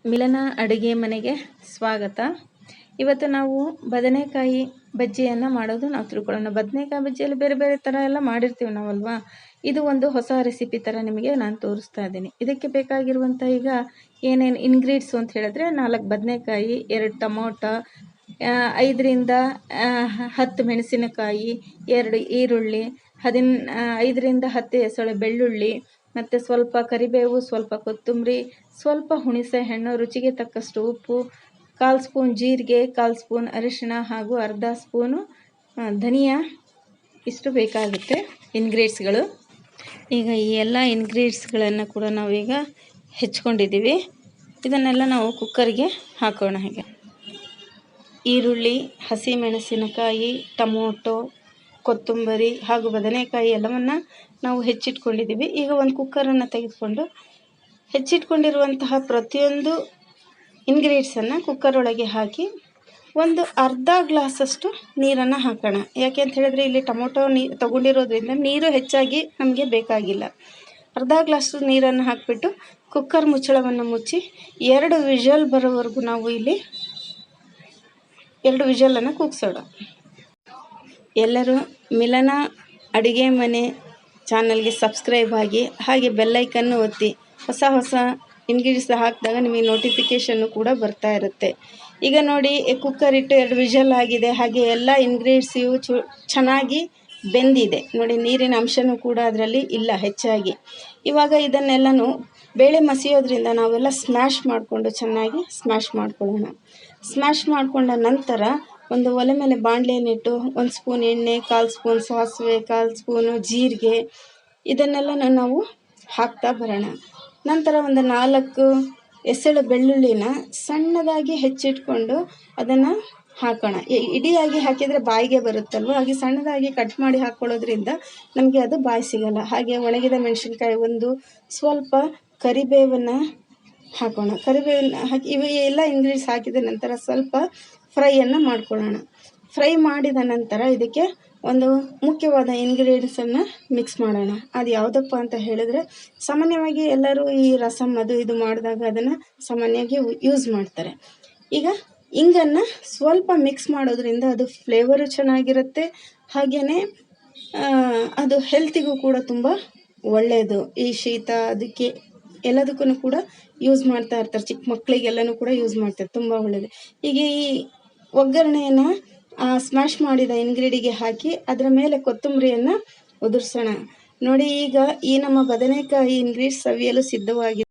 ಮಿಲನ ಅಡುಗೆ ಮನೆಗೆ ಸ್ವಾಗತ. ಇವತ್ತು ನಾವು ಬದನೆಕಾಯಿ ಬಜ್ಜಿಯನ್ನು ಮಾಡೋದು ನಾವು ತಿಳ್ಕೊಳ್ಳೋಣ. ಬದನೆಕಾಯಿ ಬಜ್ಜಿಯಲ್ಲಿ ಬೇರೆ ಬೇರೆ ಥರ ಎಲ್ಲ ಮಾಡಿರ್ತೀವಿ ನಾವಲ್ವಾ. ಇದು ಒಂದು ಹೊಸ ರೆಸಿಪಿ ಥರ ನಿಮಗೆ ನಾನು ತೋರಿಸ್ತಾ ಇದ್ದೀನಿ. ಇದಕ್ಕೆ ಬೇಕಾಗಿರುವಂಥ ಈಗ ಏನೇನು ಇಂಗ್ರೀಡಿಯೆಂಟ್ಸು ಅಂತ ಹೇಳಿದ್ರೆ 4 ಬದನೆಕಾಯಿ, 2 ಟೊಮೊಟೊ, 5ರಿಂದ 10 ಮೆಣಸಿನಕಾಯಿ, 2 ಈರುಳ್ಳಿ, 5ರಿಂದ 10 ಎಸಳು ಬೆಳ್ಳುಳ್ಳಿ, ಮತ್ತು ಸ್ವಲ್ಪ ಕರಿಬೇವು, ಸ್ವಲ್ಪ ಕೊತ್ತಂಬರಿ, ಸ್ವಲ್ಪ ಹುಣಸೆ ಹಣ್ಣು, ರುಚಿಗೆ ತಕ್ಕಷ್ಟು ಉಪ್ಪು, 1/4 ಸ್ಪೂನ್ ಜೀರಿಗೆ, 1/4 ಸ್ಪೂನ್ ಅರಿಶಿಣ ಹಾಗೂ ಅರ್ಧ ಸ್ಪೂನು ಧನಿಯಾ. ಇಷ್ಟು ಬೇಕಾಗುತ್ತೆ ಇಂಗ್ರೀಡಿಯೆಂಟ್ಸ್ಗಳು. ಈಗ ಈ ಎಲ್ಲ ಇಂಗ್ರೀಡಿಯೆಂಟ್ಸ್ಗಳನ್ನು ಕೂಡ ನಾವೀಗ ಹೆಚ್ಕೊಂಡಿದ್ದೀವಿ. ಇದನ್ನೆಲ್ಲ ನಾವು ಕುಕ್ಕರ್ಗೆ ಹಾಕೋಣ. ಹೀಗೆ ಈರುಳ್ಳಿ, ಹಸಿಮೆಣಸಿನಕಾಯಿ, ಟೊಮೊಟೊ, ಕೊತ್ತಂಬರಿ ಹಾಗೂ ಬದನೆಕಾಯಿ ಎಲ್ಲವನ್ನು ನಾವು ಹೆಚ್ಚಿಟ್ಕೊಂಡಿದ್ದೀವಿ. ಈಗ ಒಂದು ಕುಕ್ಕರನ್ನು ತೆಗೆದುಕೊಂಡು ಹೆಚ್ಚಿಟ್ಕೊಂಡಿರುವಂತಹ ಪ್ರತಿಯೊಂದು ಇಂಗ್ರೀಡಿಯೆಂಟ್ಸನ್ನು ಕುಕ್ಕರ್ ಒಳಗೆ ಹಾಕಿ ಒಂದು ಅರ್ಧ ಗ್ಲಾಸಷ್ಟು ನೀರನ್ನು ಹಾಕೋಣ. ಯಾಕೆ ಅಂತ ಹೇಳಿದ್ರೆ ಇಲ್ಲಿ ಟೊಮೊಟೊ ತೊಗೊಂಡಿರೋದ್ರಿಂದ ನೀರು ಹೆಚ್ಚಾಗಿ ನಮಗೆ ಬೇಕಾಗಿಲ್ಲ. ಅರ್ಧ ಗ್ಲಾಸ್ ನೀರನ್ನು ಹಾಕಿಬಿಟ್ಟು ಕುಕ್ಕರ್ ಮುಚ್ಚಳವನ್ನು ಮುಚ್ಚಿ 2 ವಿಷಲ್ ಬರೋವರೆಗೂ ನಾವು ಇಲ್ಲಿ 2 ವಿಷಲನ್ನು ಕೂಗಿಸೋಣ. ಎಲ್ಲರೂ ಮಿಲನ ಅಡುಗೆ ಮನೆ ಚಾನಲ್ಗೆ ಸಬ್ಸ್ಕ್ರೈಬ್ ಆಗಿ ಹಾಗೆ ಬೆಲ್ಲೈಕನ್ನು ಒತ್ತಿ. ಹೊಸ ಇಂಗ್ರೀಡಿಯೆಂಟ್ಸ್ ಹಾಕಿದಾಗ ನಿಮಗೆ ನೋಟಿಫಿಕೇಷನ್ನು ಕೂಡ ಬರ್ತಾ ಇರುತ್ತೆ. ಈಗ ನೋಡಿ, ಕುಕ್ಕರ್ ಇಟ್ಟು 2 ವಿಷಲ್ ಆಗಿದೆ. ಹಾಗೆ ಎಲ್ಲ ಇಂಗ್ರೀಡಿಯೆಂಟ್ಸ್ ಇವು ಚೆನ್ನಾಗಿ ಬೆಂದಿದೆ ನೋಡಿ. ನೀರಿನ ಅಂಶನೂ ಕೂಡ ಅದರಲ್ಲಿ ಇಲ್ಲ ಹೆಚ್ಚಾಗಿ. ಇವಾಗ ಇದನ್ನೆಲ್ಲನೂ ಬೇಳೆ ಮಸಿಯೋದ್ರಿಂದ ನಾವೆಲ್ಲ ಸ್ಮ್ಯಾಶ್ ಮಾಡಿಕೊಂಡು ಚೆನ್ನಾಗಿ ಸ್ಮ್ಯಾಶ್ ಮಾಡ್ಕೊಳ್ಳೋಣ. ಸ್ಮ್ಯಾಶ್ ಮಾಡಿಕೊಂಡ ನಂತರ ಒಂದು ಒಲೆ ಮೇಲೆ ಬಾಣಲೆಯನ್ನಿಟ್ಟು 1 ಸ್ಪೂನ್ ಎಣ್ಣೆ, 1/4 ಸ್ಪೂನ್ ಸಾಸಿವೆ, 1/4 ಸ್ಪೂನು ಜೀರಿಗೆ, ಇದನ್ನೆಲ್ಲ ನಾವು ಹಾಕ್ತಾ ಬರೋಣ. ನಂತರ ಒಂದು 4 ಎಸಳು ಬೆಳ್ಳುಳ್ಳಿನ ಸಣ್ಣದಾಗಿ ಹೆಚ್ಚಿಟ್ಕೊಂಡು ಅದನ್ನು ಹಾಕೋಣ. ಇಡಿಯಾಗಿ ಹಾಕಿದರೆ ಬಾಯಿಗೆ ಬರುತ್ತಲ್ವ, ಹಾಗೆ ಸಣ್ಣದಾಗಿ ಕಟ್ ಮಾಡಿ ಹಾಕ್ಕೊಳ್ಳೋದ್ರಿಂದ ನಮಗೆ ಅದು ಬಾಯಿ ಸಿಗಲ್ಲ. ಹಾಗೆ ಒಣಗಿದ ಮೆಣಸಿನ್ಕಾಯಿ 1, ಸ್ವಲ್ಪ ಕರಿಬೇವನ್ನು ಹಾಕೋಣ. ಕರಿಬೇವನ್ನು ಹಾಕಿ ಇವು ಎಲ್ಲ ಇಂಗ್ರೀಡಿಯೆಂಟ್ಸ್ ಹಾಕಿದ ನಂತರ ಸ್ವಲ್ಪ ಫ್ರೈಯನ್ನು ಮಾಡ್ಕೊಳ್ಳೋಣ. ಫ್ರೈ ಮಾಡಿದ ನಂತರ ಇದಕ್ಕೆ ಒಂದು ಮುಖ್ಯವಾದ ಇಂಗ್ರೀಡಿಯೆಂಟ್ಸನ್ನು ಮಿಕ್ಸ್ ಮಾಡೋಣ. ಅದು ಯಾವುದಪ್ಪ ಅಂತ ಹೇಳಿದ್ರೆ, ಸಾಮಾನ್ಯವಾಗಿ ಎಲ್ಲರೂ ಈ ರಸಮ್ ಅದು ಇದು ಮಾಡಿದಾಗ ಅದನ್ನು ಸಾಮಾನ್ಯವಾಗಿ ಯೂಸ್ ಮಾಡ್ತಾರೆ. ಈಗ ಇಂಗನ್ನು ಸ್ವಲ್ಪ ಮಿಕ್ಸ್ ಮಾಡೋದ್ರಿಂದ ಅದು ಫ್ಲೇವರು ಚೆನ್ನಾಗಿರುತ್ತೆ. ಹಾಗೆಯೇ ಅದು ಹೆಲ್ತಿಗೂ ಕೂಡ ತುಂಬ ಒಳ್ಳೆಯದು. ಈ ಶೀತ ಅದಕ್ಕೆ ಎಲ್ಲದಕ್ಕೂ ಕೂಡ ಯೂಸ್ ಮಾಡ್ತಾ ಇರ್ತಾರೆ. ಚಿಕ್ಕ ಮಕ್ಕಳಿಗೆಲ್ಲನೂ ಕೂಡ ಯೂಸ್ ಮಾಡ್ತಾರೆ, ತುಂಬ ಒಳ್ಳೆಯದು. ಈಗ ಈ ಒಗ್ಗರಣೆಯನ್ನು ಸ್ಮ್ಯಾಶ್ ಮಾಡಿದ ಇಂಗ್ರೀಡಿಗೆ ಹಾಕಿ ಅದರ ಮೇಲೆ ಕೊತ್ತಂಬರಿಯನ್ನು ಉದುರಿಸೋಣ. ನೋಡಿ, ಈಗ ಈ ನಮ್ಮ ಬದನೆಕಾಯಿ ಇಂಗ್ರೀಡಿಯೆಂಟ್ಸ್ ಸವಿಯಲು ಸಿದ್ಧವಾಗಿದೆ.